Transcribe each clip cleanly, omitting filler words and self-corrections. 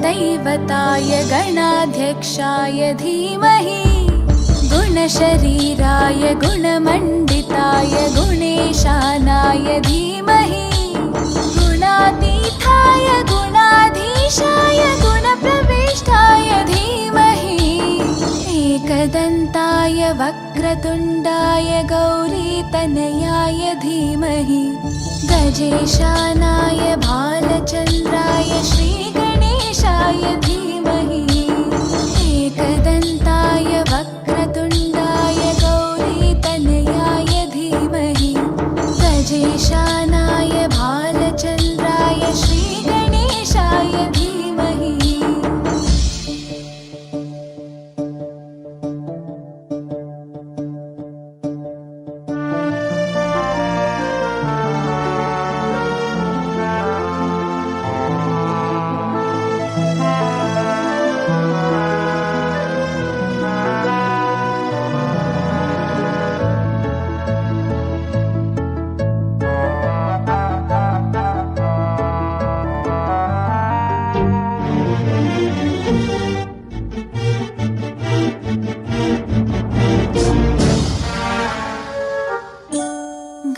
गुरुदैवताय गणाध्यक्षाय धीमहि गुणशरीराय गुणमण्डिताय गुणेशानाय धीमहि गुणातीताय गुणाधीशाय गुणप्रविष्टाय धीमहि एकदन्ताय वक्रतुण्डाय गौरीतनयाय धीमहि गजेशानाय भालचन्द्राय श्रीगणेशाय धीमहि एकदन्ताय वक्रतुण्डाय गौरीतनयाय धीमहि गजेशानाय भालचन्द्राय श्रीगणेशाय धीमहि।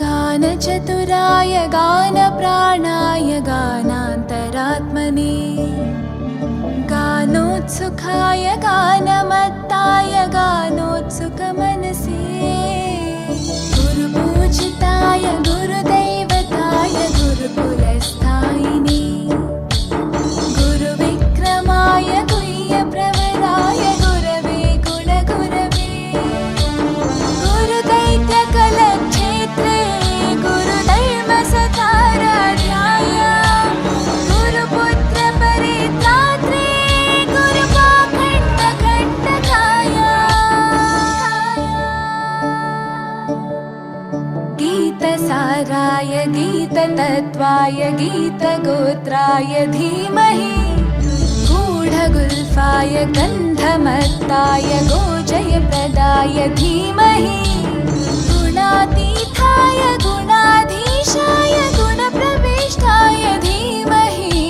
गानचतुराय गानप्राणाय गानान्तरात्मने गानोत्सुकाय गानमत्ताय गानोत्सुकमनसे गुरुपूजिताय गुरुदैवताय गुरुकुलस्थायिने गुरुविक्रमाय गुह्यप्रवराय गुरवे गुणगुरवे गुरुदैत्यकलक्षेत्रे गुरुधर्मसताराध्याय गुरुपुत्रपरित्रात्रे गुरुपाखण्डखण्डकाय गीतसाराय गीततत्त्वाय गीतगोत्राय धीमहि गूढगुल्फाय गन्धमत्ताय गोजयप्रदाय धीमहि गुणातीताय गुणाधीशाय गुणप्रविष्टाय धीमहि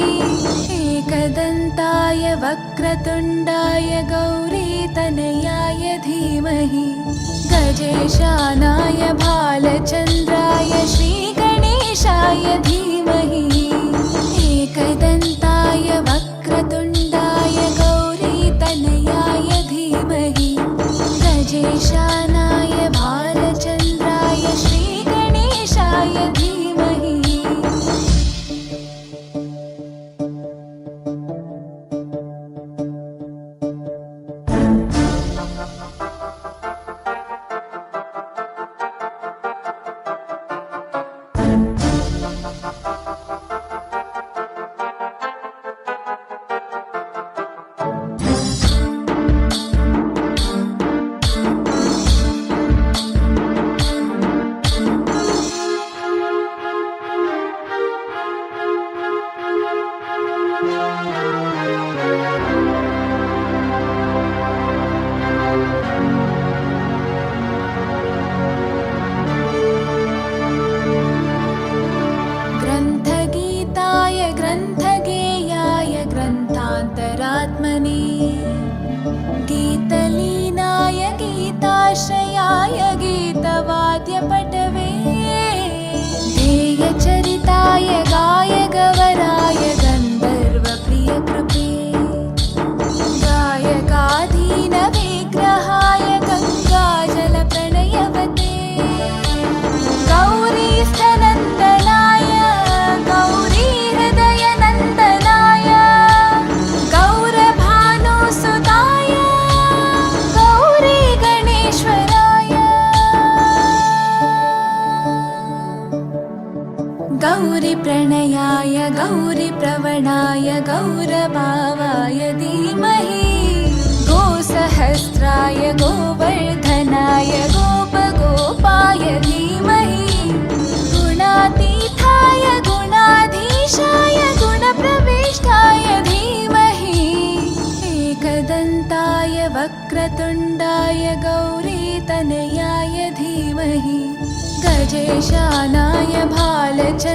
एकदन्ताय वक्रतुण्डाय गौरीतनयाय धीमहि गजेशानाय भालचन्द्राय श्रीगणेशाय धीमहि एकदन्ताय वक्रतुण्डाय गौरीतनयाय धीमहि गजेशानाय भालचन्द्राय श्रीगणेशाय धीमहि। ग्रन्थगीताय ग्रन्थगेयाय ग्रन्थान्तरात्मने गीतलीनाय गीताश्रयाय गीतवाद्यपटवे ध्येयचरिताय गायगवराय गन्धर्वप्रियकृपे गायकाधीनविग्रहाय गङ्गाजलप्रणयवते गौरीस्थनन्दनाय गौरीहृदयनन्दनाय गौरभानुसुताय गौरीगणेश्वराय गौरीप्रणयाय गौरीप्रवणाय गौरभावाय धीमहि गोसहस्राय गोवर्धनाय गोपगोपाय धीमहि गुणातीताय गुणाधीशाय गुणप्रविष्टाय धीमहि एकदन्ताय वक्रतुण्डाय गौरीतनयाय धीमहि गजेशानाय भालचन्द्राय